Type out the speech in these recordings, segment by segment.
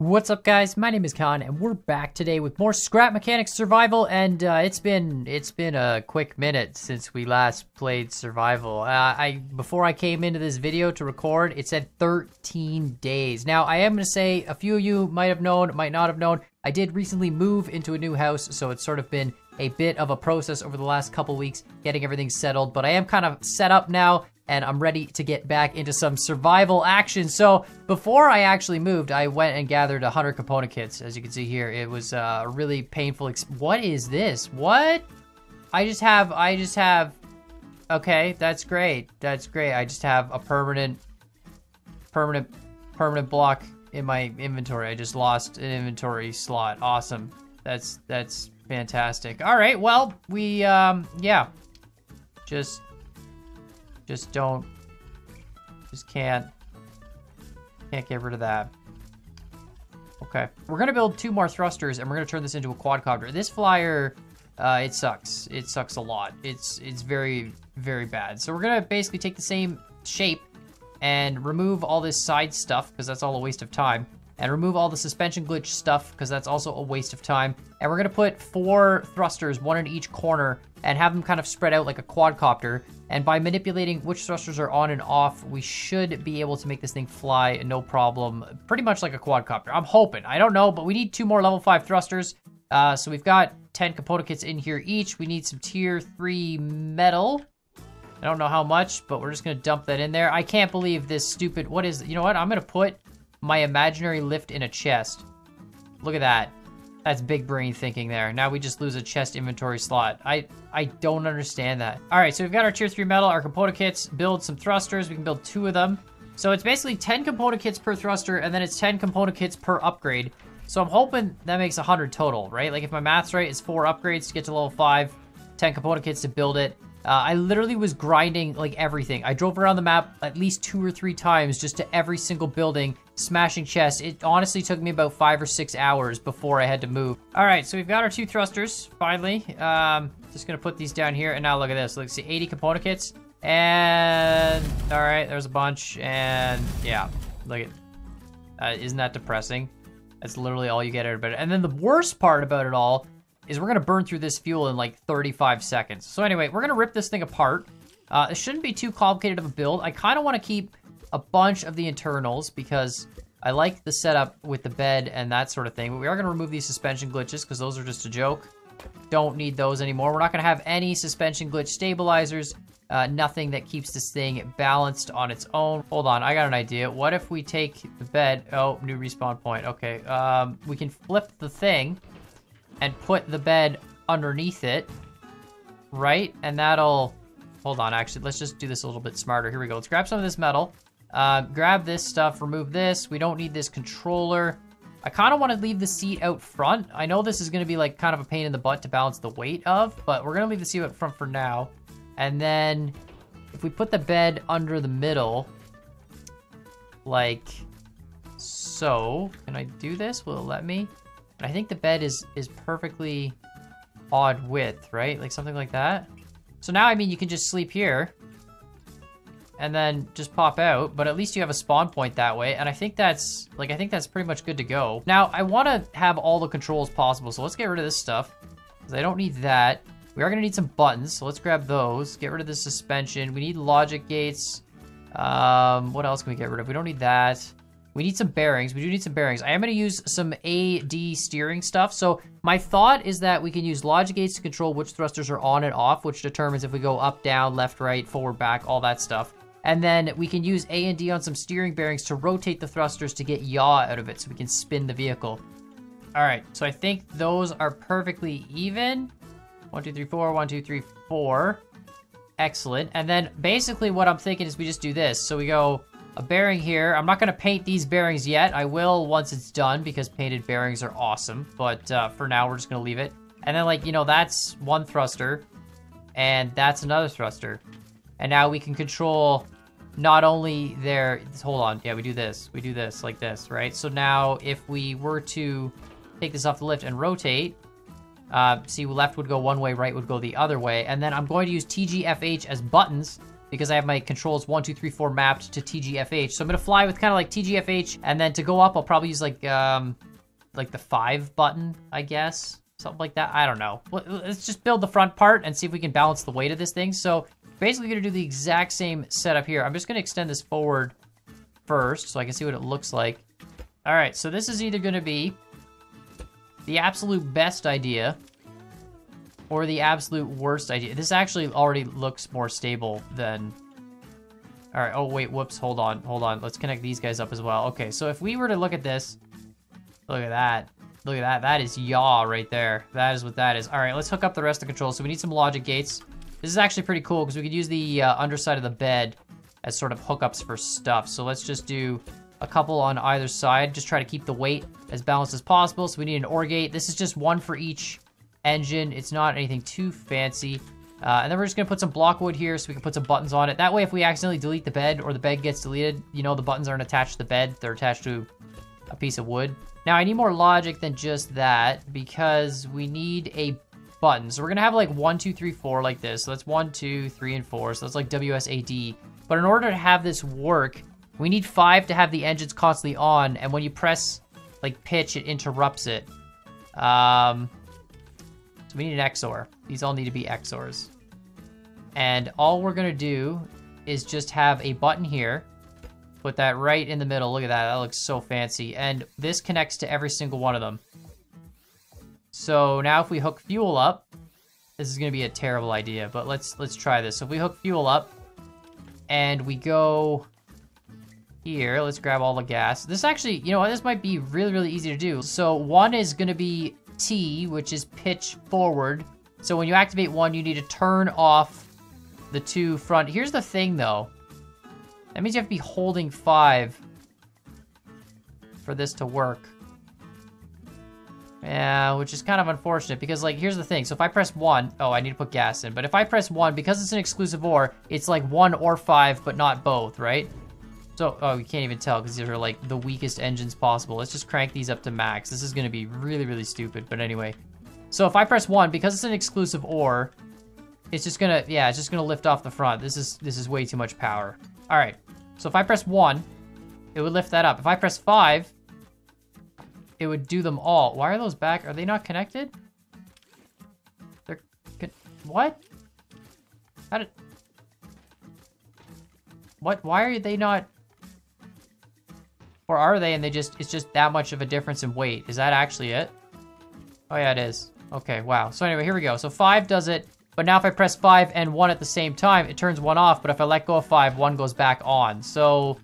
What's up, guys? My name is Khan, and we're back today with more Scrap Mechanics Survival. And it's been a quick minute since we last played Survival. Before I came into this video to record, it said 13 days. Now, I am gonna say a few of you might have known, might not have known. I did recently move into a new house, so it's sort of been a bit of a process over the last couple weeks getting everything settled. But I am kind of set up now, and I'm ready to get back into some survival action. So before I actually moved, I went and gathered 100 component kits. As you can see here, it was a really painful. What is this? What? I just have. Okay, that's great. That's great. I just have a permanent block in my inventory. I just lost an inventory slot. Awesome. That's fantastic. All right. Well, we yeah. Just can't get rid of that. Okay, we're gonna build 2 more thrusters, and we're gonna turn this into a quadcopter. This flyer, it sucks. It sucks a lot. It's very, very bad. So we're gonna basically take the same shape and remove all this side stuff, because that's all a waste of time, and remove all the suspension glitch stuff, because that's also a waste of time. And we're gonna put 4 thrusters, 1 in each corner, and have them kind of spread out like a quadcopter. And by manipulating which thrusters are on and off, we should be able to make this thing fly no problem, pretty much like a quadcopter. I'm hoping. I don't know, but we need 2 more level 5 thrusters. So we've got 10 component kits in here each. We need some tier 3 metal. I don't know how much, but we're just gonna dump that in there. I can't believe this stupid, what is, you know what? I'm gonna put my imaginary lift in a chest. Look at that. That's big brain thinking there. Now we just lose a chest inventory slot. I don't understand that. All right, so we've got our tier 3 metal, our component kits, build some thrusters. We can build 2 of them. So it's basically 10 component kits per thruster, and then it's 10 component kits per upgrade. So I'm hoping that makes 100 total, right? Like if my math's right, it's 4 upgrades to get to level 5, 10 component kits to build it. I literally was grinding like everything. I drove around the map at least 2 or 3 times just to every single building, smashing chests. It honestly took me about 5 or 6 hours before I had to move. All right, so we've got our 2 thrusters, finally. Just gonna put these down here, and now look at this. Let's see, 80 component kits. And, all right, there's a bunch, and yeah, look at, isn't that depressing? That's literally all you get out of it. And then the worst part about it all is we're gonna burn through this fuel in like 35 seconds. So anyway, we're gonna rip this thing apart. It shouldn't be too complicated of a build. I kind of want to keep a bunch of the internals because I like the setup with the bed and that sort of thing. But we are gonna remove these suspension glitches because those are just a joke. Don't need those anymore. We're not gonna have any suspension glitch stabilizers. Nothing that keeps this thing balanced on its own. Hold on, I got an idea. What if we take the bed? Oh, new respawn point. Okay, we can flip the thing and put the bed underneath it, right? And that'll, hold on, actually, let's just do this a little bit smarter. Here we go. Let's grab some of this metal, grab this stuff, remove this. We don't need this controller. I kind of want to leave the seat out front. I know this is going to be like kind of a pain in the butt to balance the weight of, but we're going to leave the seat out front for now. And then if we put the bed under the middle, like so, can I do this? Will it let me? I think the bed is perfectly odd width, right? Like something like that. So now, I mean, you can just sleep here and then just pop out, but at least you have a spawn point that way. And I think that's pretty much good to go. Now, I want to have all the controls possible. So let's get rid of this stuff because I don't need that. We are going to need some buttons. So let's grab those, get rid of the suspension. We need logic gates. What else can we get rid of? We don't need that. We need some bearings. We do need some bearings. I am going to use some AD steering stuff. So my thought is that we can use logic gates to control which thrusters are on and off, which determines if we go up, down, left, right, forward, back, all that stuff. And then we can use A and D on some steering bearings to rotate the thrusters to get yaw out of it so we can spin the vehicle. All right, so I think those are perfectly even. 1, 2, 3, 4, 1, 2, 3, 4. Excellent. And then basically what I'm thinking is we just do this. So we go a bearing here. I'm not going to paint these bearings yet. I will once it's done because painted bearings are awesome. But for now, we're just going to leave it. And then, like, you know, that's one thruster. And that's another thruster. And now we can control not only their... Hold on. Yeah, we do this. We do this like this, right? So now if we were to take this off the lift and rotate... see, left would go one way, right would go the other way. And then I'm going to use TGFH as buttons because I have my controls 1, 2, 3, 4 mapped to TGFH. So I'm gonna fly with kind of like TGFH, and then to go up, I'll probably use like the 5 button, I guess. Something like that. I don't know. Let's just build the front part and see if we can balance the weight of this thing. So basically gonna do the exact same setup here. I'm just gonna extend this forward first so I can see what it looks like. All right, so this is either gonna be the absolute best idea or the absolute worst idea. This actually already looks more stable than... All right, oh wait, whoops, hold on. Let's connect these guys up as well. Okay, so if we were to look at this, look at that. That is yaw right there. That is what that is. All right, let's hook up the rest of the controls. So we need some logic gates. This is actually pretty cool because we could use the underside of the bed as sort of hookups for stuff. So let's just do a couple on either side. Just try to keep the weight as balanced as possible. So we need an OR gate. This is just one for each engine. It's not anything too fancy. And then we're just gonna put some block wood here so we can put some buttons on it. That way, if we accidentally delete the bed or the bed gets deleted, you know, the buttons aren't attached to the bed. They're attached to a piece of wood. Now, I need more logic than just that because we need a button. So we're gonna have like 1, 2, 3, 4 like this. So that's 1, 2, 3, and 4. So that's like WSAD. But in order to have this work, we need 5 to have the engines constantly on. And when you press like pitch, it interrupts it. So we need an XOR. These all need to be XORs. And all we're gonna do is just have a button here. Put that right in the middle. Look at that. That looks so fancy. And this connects to every single one of them. So now if we hook fuel up, this is gonna be a terrible idea, but let's try this. So if we hook fuel up and we go here, let's grab all the gas. This actually, you know what, this might be really, really easy to do. So 1 is gonna be T, which is pitch forward. So when you activate 1, you need to turn off the 2 front. Here's the thing though. That means you have to be holding 5 for this to work. Yeah, which is kind of unfortunate because, like, here's the thing. So if I press 1, oh, I need to put gas in. But if I press 1, because it's an exclusive OR, it's like 1 or 5, but not both, right? So, oh, you can't even tell because these are like the weakest engines possible. Let's just crank these up to max. This is going to be really, really stupid. But anyway, so if I press 1, because it's an exclusive OR, it's just gonna, yeah, it's just gonna lift off the front. This is way too much power. All right, so if I press 1, it would lift that up. If I press 5, it would do them all. Why are those back? Are they not connected? They're, what? How did, what? Why are they not? Or are they? And they just, it's just that much of a difference in weight. Is that actually it? Oh yeah, it is. Okay, wow. So anyway, here we go. So 5 does it, but now if I press 5 and 1 at the same time, it turns 1 off, but if I let go of 5, 1 goes back on. So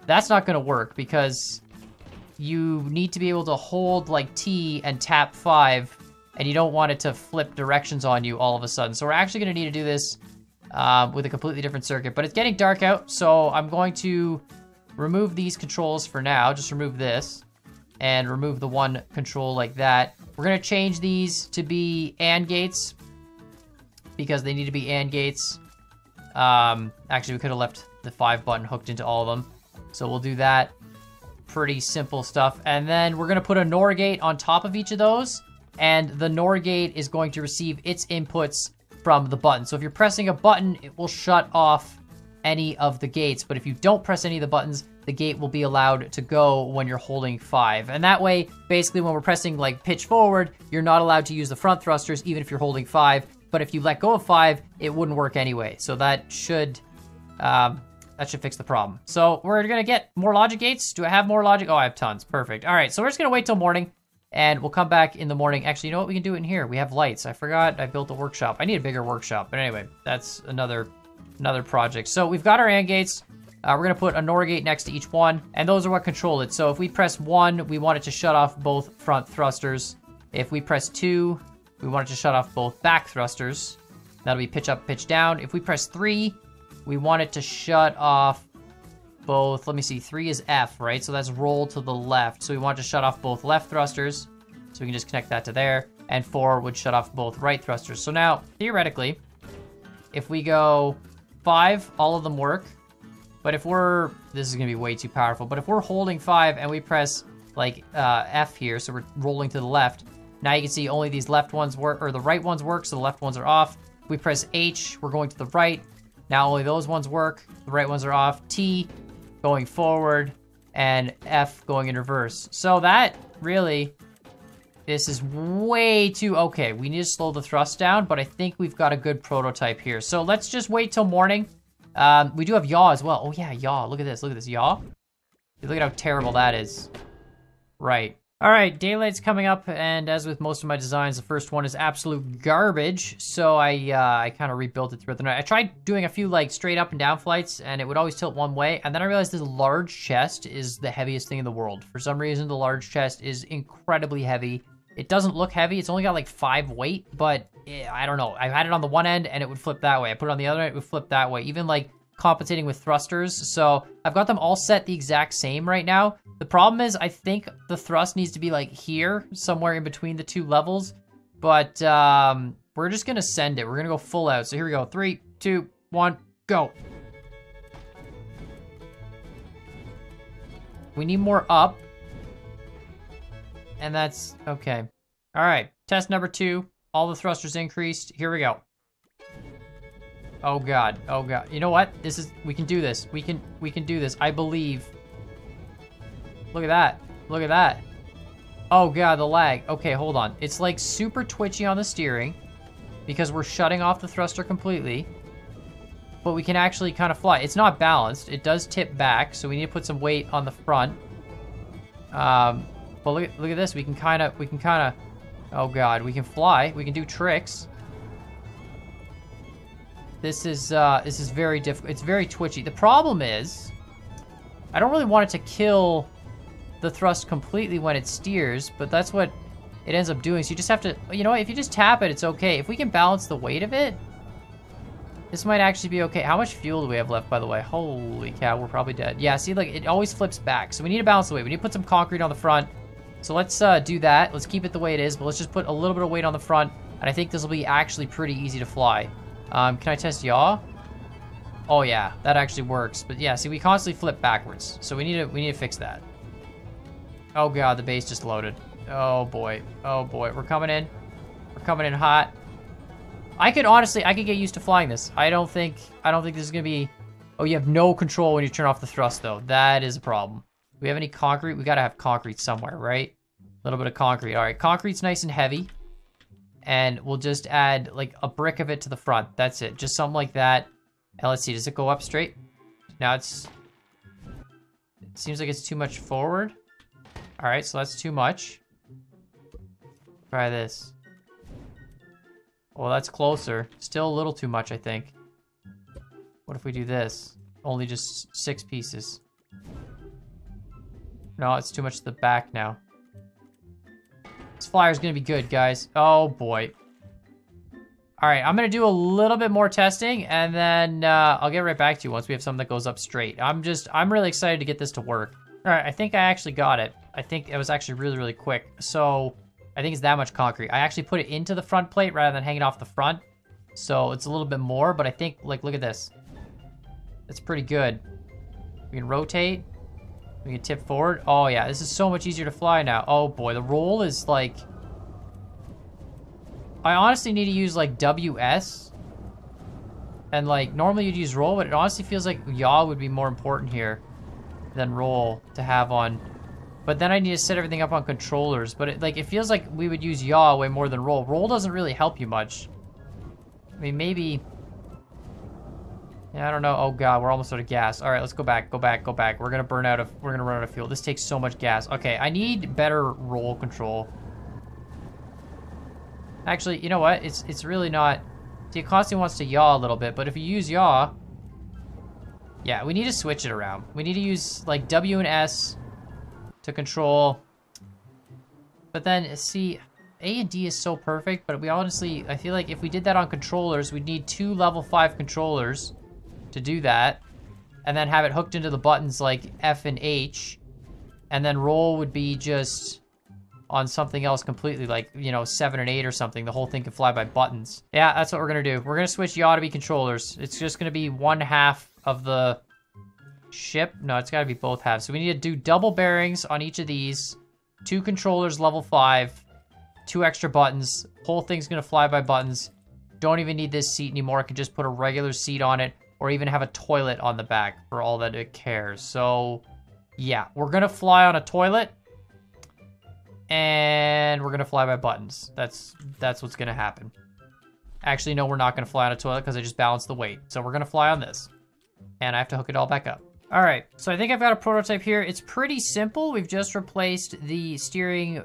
that's not gonna work because you need to be able to hold like T and tap 5, and you don't want it to flip directions on you all of a sudden. So we're actually gonna need to do this with a completely different circuit, but it's getting dark out, so I'm going to remove these controls for now. Just remove this and remove the one control like that. We're gonna change these to be AND gates because they need to be AND gates. Actually, we could have left the 5 button hooked into all of them. So we'll do that. Pretty simple stuff. And then we're gonna put a NOR gate on top of each of those, and the NOR gate is going to receive its inputs from the button. So if you're pressing a button, it will shut off any of the gates, but if you don't press any of the buttons, the gate will be allowed to go when you're holding 5. And that way, basically when we're pressing like pitch forward, you're not allowed to use the front thrusters even if you're holding 5, but if you let go of 5, it wouldn't work anyway. So that should fix the problem. So we're gonna get more logic gates. Do I have more logic? Oh, I have tons, perfect. All right, so we're just gonna wait till morning and we'll come back in the morning. Actually, you know what we can do in here? We have lights. I forgot I built a workshop. I need a bigger workshop, but anyway, that's another project. So we've got our AND gates. We're gonna put a NOR gate next to each one, and those are what control it. So if we press 1, we want it to shut off both front thrusters. If we press 2, we want it to shut off both back thrusters. That'll be pitch up, pitch down. If we press 3, we want it to shut off both, let me see, 3 is F, right? So that's roll to the left. So we want it to shut off both left thrusters. So we can just connect that to there. And 4 would shut off both right thrusters. So now, theoretically, if we go 5, all of them work. But if we're, this is gonna be way too powerful, but if we're holding 5 and we press like F here, so we're rolling to the left, now you can see only these left ones work, or the right ones work, so the left ones are off. If we press H, we're going to the right. Now only those ones work. The right ones are off. T going forward and F going in reverse. So that really, this is way too, okay, we need to slow the thrust down, but I think we've got a good prototype here. So let's just wait till morning. We do have yaw as well. Oh yeah, yaw, look at this, yaw. Look at how terrible that is. Right. All right, daylight's coming up, and as with most of my designs, the first one is absolute garbage, so I kind of rebuilt it throughout the night. I tried doing a few, like, straight up and down flights, and it would always tilt one way, and then I realized this large chest is the heaviest thing in the world. For some reason, the large chest is incredibly heavy. It doesn't look heavy. It's only got, like, 5 weight, but I don't know. I had it on the one end, and it would flip that way. I put it on the other end, it would flip that way. Even, like, compensating with thrusters, so I've got them all set the exact same right now. The problem is I think the thrust needs to be like here, somewhere in between the 2 levels, but we're just gonna send it. We're gonna go full out. So here we go, 3, 2, 1, go. We need more up, and that's okay. All right, test number 2, all the thrusters increased. Here we go. Oh god, oh god. You know what? We can do this. We can do this. I believe. Look at that. Look at that. Oh god, the lag. Okay, hold on. It's like super twitchy on the steering because we're shutting off the thruster completely, but we can actually kind of fly. It's not balanced. It does tip back, so we need to put some weight on the front. But look at this. We can kind of, oh god, we can fly. We can do tricks. This is very difficult. It's very twitchy. The problem is, I don't really want it to kill the thrust completely when it steers, but that's what it ends up doing. So you just have to, you know what, if you just tap it, it's okay. If we can balance the weight of it, this might actually be okay. How much fuel do we have left, by the way? Holy cow, we're probably dead. Yeah, see, like, it always flips back. So we need to balance the weight. We need to put some concrete on the front. So let's do that. Let's keep it the way it is, but let's just put a little bit of weight on the front, and I think this will be actually pretty easy to fly. Can I test yaw? Oh yeah, that actually works. But yeah, see, we constantly flip backwards, so we need to fix that. Oh god, the base just loaded. Oh boy, we're coming in. We're coming in hot. I could get used to flying this. I don't think this is gonna be. Oh, you have no control when you turn off the thrust though. That is a problem. Do we have any concrete? We gotta have concrete somewhere, right? A little bit of concrete. All right, concrete's nice and heavy. And we'll just add like a brick of it to the front. That's it, just something like that. And let's see, does it go up straight? Now it seems like it's too much forward. All right, so that's too much. Try this. Well, that's closer. Still a little too much, I think. What if we do this? Only just 6 pieces. No, it's too much to the back now. This flyer's gonna be good, guys. Oh boy. All right, I'm gonna do a little bit more testing, and then I'll get right back to you once we have something that goes up straight. I'm really excited to get this to work. All right, I think I actually got it. I think it was actually really, really quick. So I think it's that much concrete. I actually put it into the front plate rather than hanging off the front. So it's a little bit more, but I think, like, look at this. It's pretty good. We can rotate. We can tip forward. Oh yeah, this is so much easier to fly now. Oh boy, the roll is like... I honestly need to use like WS. And like, normally you'd use roll, but it honestly feels like yaw would be more important here than roll to have on. But then I need to set everything up on controllers. But it feels like we would use yaw way more than roll. Roll doesn't really help you much. I mean, maybe... Yeah, I don't know. Oh god, we're almost out of gas. All right, let's go back. We're gonna run out of fuel. This takes so much gas. Okay, I need better roll control. Actually, you know what? It's really not. See, it constantly wants to yaw a little bit, but if you use yaw, yeah, we need to switch it around. We need to use like W and S to control. But then see, A and D is so perfect, but we honestly, I feel like if we did that on controllers, we'd need 2 level 5 controllers to do that, and then have it hooked into the buttons like F and H, and then roll would be just on something else completely, like, you know, 7 and 8 or something. The whole thing can fly by buttons. Yeah, that's what we're gonna do. We're gonna switch yaw to be controllers. It's just gonna be 1/2 of the ship. No, it's gotta be both halves. So we need to do double bearings on each of these, 2 controllers level 5, 2 extra buttons. Whole thing's gonna fly by buttons. Don't even need this seat anymore. I can just put a regular seat on it. or even have a toilet on the back for all that it cares. So, yeah, we're gonna fly on a toilet, and we're gonna fly by buttons. That's what's gonna happen. Actually, no, we're not gonna fly on a toilet because I just balanced the weight. So we're gonna fly on this, and I have to hook it all back up. All right, so I think I've got a prototype here. It's pretty simple. We've just replaced the steering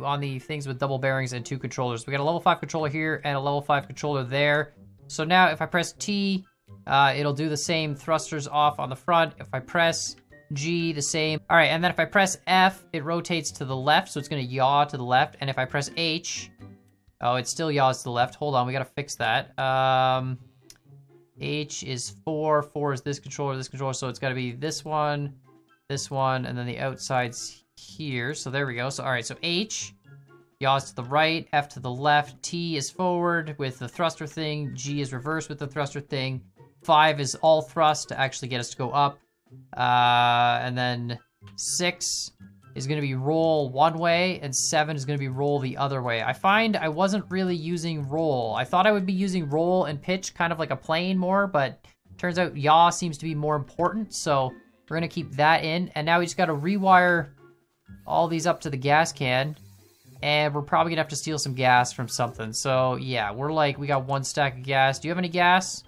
on the things with double bearings and 2 controllers. We got a level 5 controller here and a level 5 controller there. So now if I press T, it'll do the same thrusters off on the front. If I press G, the same. All right, and then if I press F, it rotates to the left, so it's gonna yaw to the left. And if I press H, oh, it still yaws to the left. Hold on, we gotta fix that. H is 4, 4 is this controller, so it's gotta be this one, and then the outside's here. So there we go. So all right, so H yaws to the right, F to the left, T is forward with the thruster thing, G is reverse with the thruster thing, 5 is all thrust to actually get us to go up, and then 6 is going to be roll one way, and 7 is going to be roll the other way. I find I wasn't really using roll. I thought I would be using roll and pitch kind of like a plane more, but turns out yaw seems to be more important, so we're going to keep that in. And now we just got to rewire all these up to the gas can, and we're probably going to have to steal some gas from something. So yeah, we got 1 stack of gas. Do you have any gas?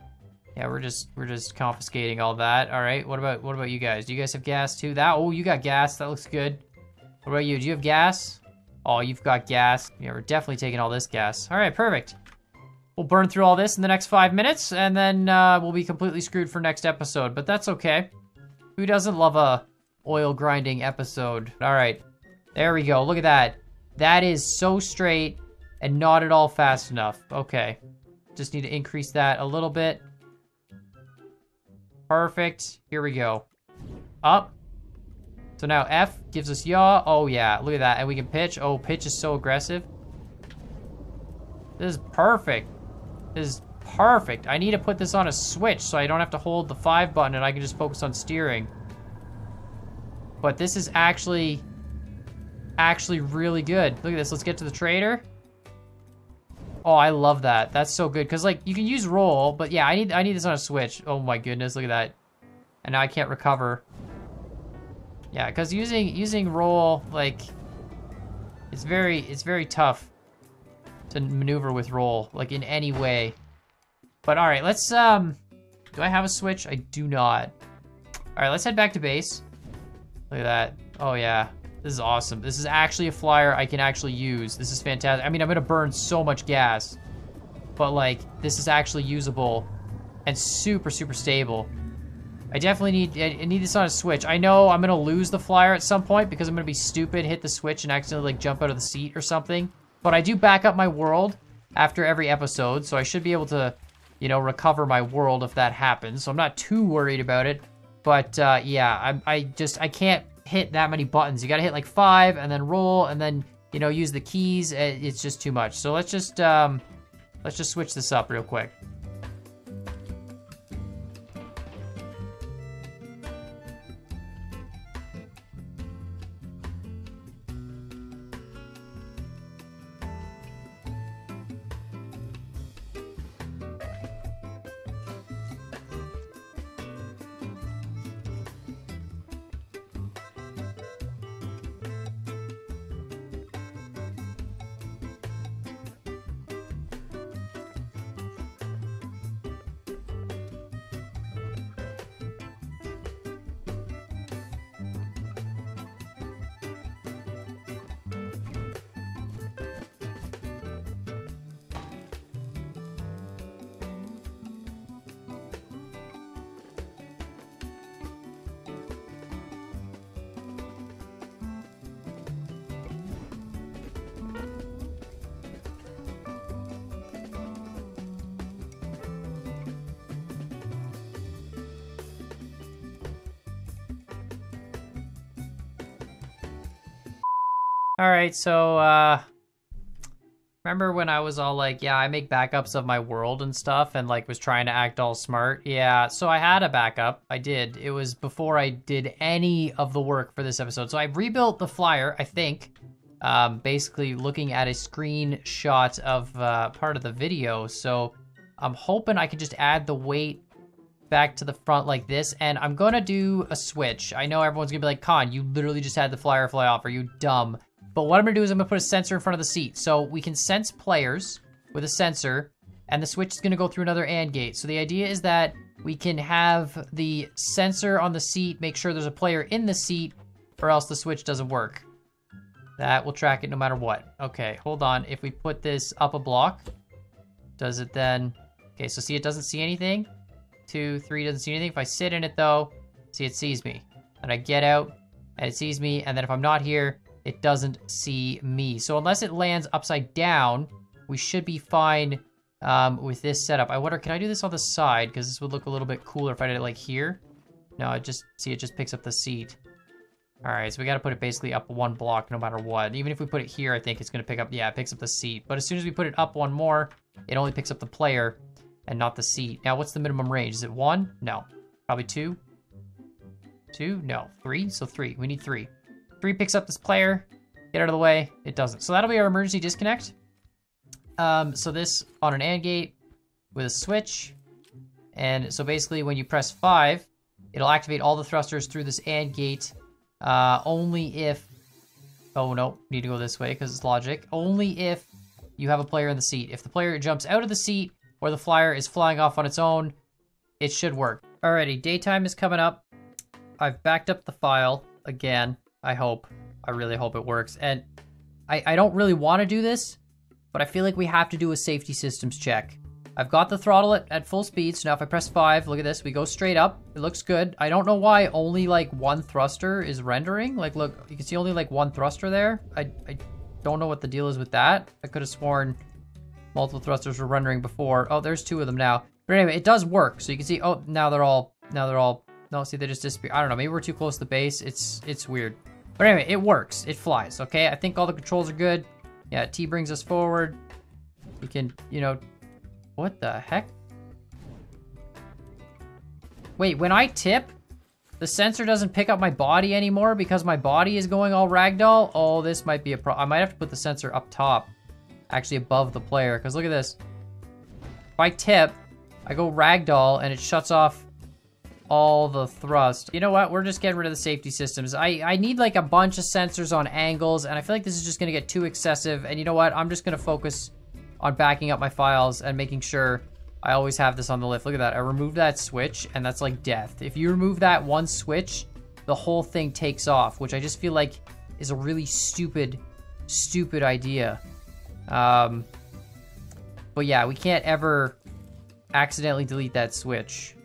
Yeah, we're just confiscating all that. All right, what about you guys? Do you guys have gas too? Oh, you got gas. That looks good. What about you? Do you have gas? Oh, you've got gas. Yeah, we're definitely taking all this gas. All right, perfect. We'll burn through all this in the next 5 minutes, and then we'll be completely screwed for next episode, but that's okay. Who doesn't love a oil grinding episode? All right, there we go. Look at that. That is so straight and not at all fast enough. Okay, just need to increase that a little bit. Perfect. Here we go. Up. So now F gives us yaw. Oh yeah, look at that. And we can pitch. Oh, pitch is so aggressive. This is perfect. This is perfect. I need to put this on a switch so I don't have to hold the 5 button and I can just focus on steering. But this is actually really good. Look at this. Let's get to the trader. Oh, I love that. That's so good. Because, like, you can use roll, but yeah, I need this on a switch. Oh my goodness, look at that. And now I can't recover. Yeah, because using roll, like, it's very tough to maneuver with roll, like, in any way. But all right, let's, do I have a switch? I do not. All right, let's head back to base. Look at that. Oh yeah, this is awesome. This is actually a flyer I can actually use. This is fantastic. I mean, I'm gonna burn so much gas, but like, this is actually usable and super stable. I definitely need this on a switch. I know I'm gonna lose the flyer at some point because I'm gonna be stupid, hit the switch and accidentally like jump out of the seat or something. But I do back up my world after every episode, so I should be able to, you know, recover my world if that happens. So I'm not too worried about it. But yeah, I can't hit that many buttons. You gotta hit like 5 and then roll and then, you know, use the keys. It's just too much. So let's just switch this up real quick. All right, so remember when I was all like, yeah, I make backups of my world and stuff and like was trying to act all smart? Yeah, so I had a backup. I did. It was before I did any of the work for this episode. So I rebuilt the flyer, I think, basically looking at a screenshot of part of the video. So I'm hoping I can just add the weight back to the front like this, and I'm gonna do a switch. I know everyone's gonna be like, Con, you literally just had the flyer fly off. Are you dumb? But what I'm gonna do is I'm gonna put a sensor in front of the seat. So we can sense players with a sensor, and the switch is gonna go through another AND gate. So the idea is that we can have the sensor on the seat make sure there's a player in the seat, or else the switch doesn't work. That will track it no matter what. Okay, hold on. If we put this up a block, does it then... Okay, so see, it doesn't see anything. 2, 3 doesn't see anything. If I sit in it, though, see, it sees me. And I get out, and it sees me. And then if I'm not here, it doesn't see me. So unless it lands upside down, we should be fine with this setup. I wonder, can I do this on the side? Because this would look a little bit cooler if I did it like here. No, it just picks up the seat. All right, so we got to put it basically up one block no matter what. Even if we put it here, I think it's going to pick up, yeah, it picks up the seat. But as soon as we put it up one more, it only picks up the player and not the seat. Now, what's the minimum range? Is it 1? No. Probably 2? 2? No. 3? So 3. We need 3. 3 picks up this player. Get out of the way. It doesn't. So that'll be our emergency disconnect. So this on an AND gate with a switch. And so basically when you press 5, it'll activate all the thrusters through this AND gate. Only if... Oh, no. Need to go this way because it's logic. Only if you have a player in the seat. If the player jumps out of the seat or the flyer is flying off on its own, it should work. Alrighty, daytime is coming up. I've backed up the file again. I hope. I really hope it works. And I don't really want to do this, but I feel like we have to do a safety systems check. I've got the throttle at full speed, so now if I press 5, look at this, we go straight up. It looks good. I don't know why only like one thruster is rendering. Like, look, you can see only like one thruster there. I don't know what the deal is with that. I could have sworn multiple thrusters were rendering before. Oh, there's 2 of them now. But anyway, it does work. So you can see, oh, now they're all, no, see, they just disappear. I don't know, maybe we're too close to the base. It's weird. But anyway, it works. It flies, okay? I think all the controls are good. Yeah, T brings us forward. We can, you know, what the heck? Wait, when I tip, the sensor doesn't pick up my body anymore because my body is going all ragdoll? Oh, this might be a problem. I might have to put the sensor up top, actually above the player, because look at this. If I tip, I go ragdoll and it shuts off all the thrust. You know what? We're just getting rid of the safety systems. I need like a bunch of sensors on angles, and I feel like this is just going to get too excessive. And you know what? I'm just going to focus on backing up my files and making sure I always have this on the lift. Look at that. I removed that switch, and that's like death. If you remove that one switch, the whole thing takes off, which I just feel like is a really stupid idea. But yeah, we can't ever accidentally delete that switch.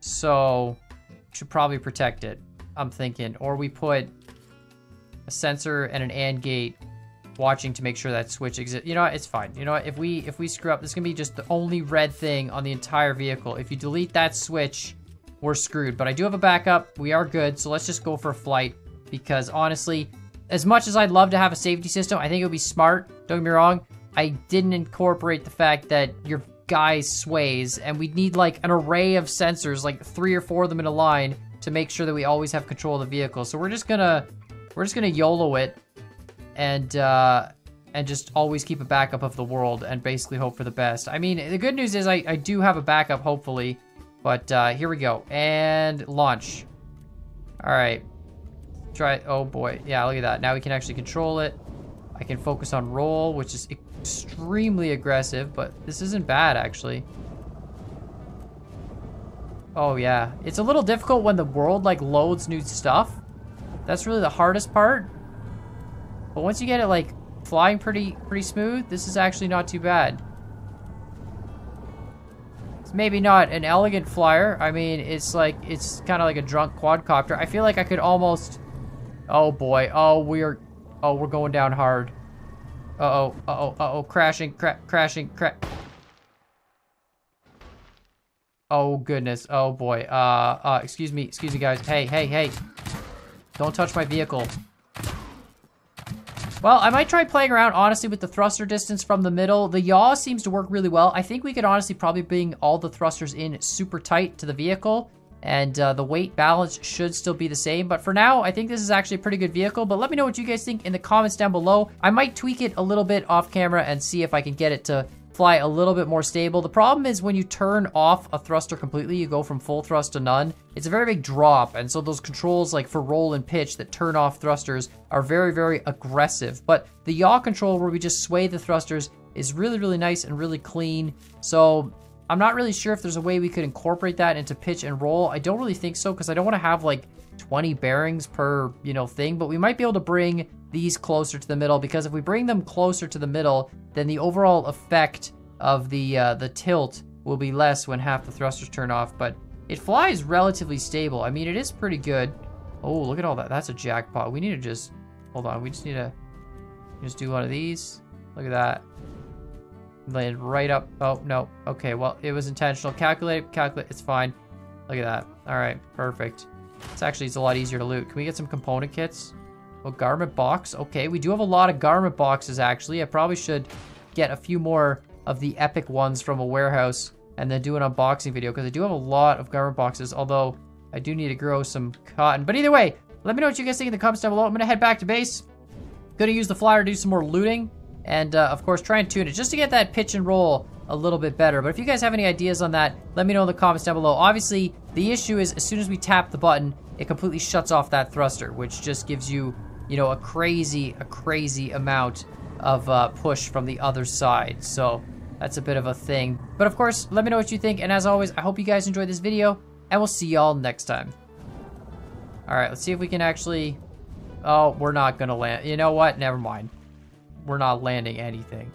So, should probably protect it, I'm thinking. Or we put a sensor and an AND gate watching to make sure that switch exists. You know what? It's fine. You know what? If we screw up, this is going to be just the only red thing on the entire vehicle. If you delete that switch, we're screwed. But I do have a backup. We are good. So let's just go for a flight. Because honestly, as much as I'd love to have a safety system, I think it would be smart. Don't get me wrong. I didn't incorporate the fact that your guy sways, and we'd need like an array of sensors, like 3 or 4 of them in a line, to make sure that we always have control of the vehicle. So we're just gonna YOLO it and just always keep a backup of the world and basically hope for the best. I mean, the good news is I do have a backup, hopefully. But here we go. And launch. Alright. Try it. Oh boy. Yeah, look at that. Now we can actually control it. I can focus on roll, which is extremely aggressive, but this isn't bad, actually. Oh, yeah. It's a little difficult when the world, like, loads new stuff. That's really the hardest part. But once you get it, like, flying pretty smooth, this is actually not too bad. It's maybe not an elegant flyer. I mean, it's like, it's kind of like a drunk quadcopter. I feel like I could almost... Oh, boy. Oh, we're going down hard. Uh-oh, crashing. Oh, goodness. Oh, boy. Excuse me, guys. Hey. Don't touch my vehicle. Well, I might try playing around, honestly, with the thruster distance from the middle. The yaw seems to work really well. I think we could honestly probably bring all the thrusters in super tight to the vehicle, and the weight balance should still be the same. But for now, I think this is actually a pretty good vehicle. But let me know what you guys think in the comments down below. I might tweak it a little bit off camera and see if I can get it to fly a little bit more stable. The problem is when you turn off a thruster completely, you go from full thrust to none, it's a very big drop, and so those controls like for roll and pitch that turn off thrusters are very, very aggressive. But the yaw control where we just sway the thrusters is really, really nice and really clean. So I'm not really sure if there's a way we could incorporate that into pitch and roll. I don't really think so, because I don't want to have like 20 bearings per, thing, but we might be able to bring these closer to the middle, because if we bring them closer to the middle, then the overall effect of the tilt will be less when half the thrusters turn off. But it flies relatively stable. I mean, it is pretty good. Oh, look at all that. That's a jackpot. We need to just, hold on. We just need to just do one of these. Look at that. Land right up. Oh, no. Okay, well, it was intentional. Calculate. It's fine. Look at that. All right, perfect. It's a lot easier to loot. Can we get some component kits? Oh, garment box. Okay, we do have a lot of garment boxes, actually. I probably should get a few more of the epic ones from a warehouse and then do an unboxing video, because I do have a lot of garment boxes, although I do need to grow some cotton. But either way, let me know what you guys think in the comments down below. I'm going to head back to base. Going to use the flyer to do some more looting. And, of course, try and tune it just to get that pitch and roll a little bit better. But if you guys have any ideas on that, let me know in the comments down below. Obviously, the issue is as soon as we tap the button, it completely shuts off that thruster, which just gives you, a crazy amount of push from the other side. So that's a bit of a thing. But, of course, let me know what you think. And as always, I hope you guys enjoyed this video, and we'll see y'all next time. All right, let's see if we can actually... Oh, we're not going to land. You know what? Never mind. We're not landing anything.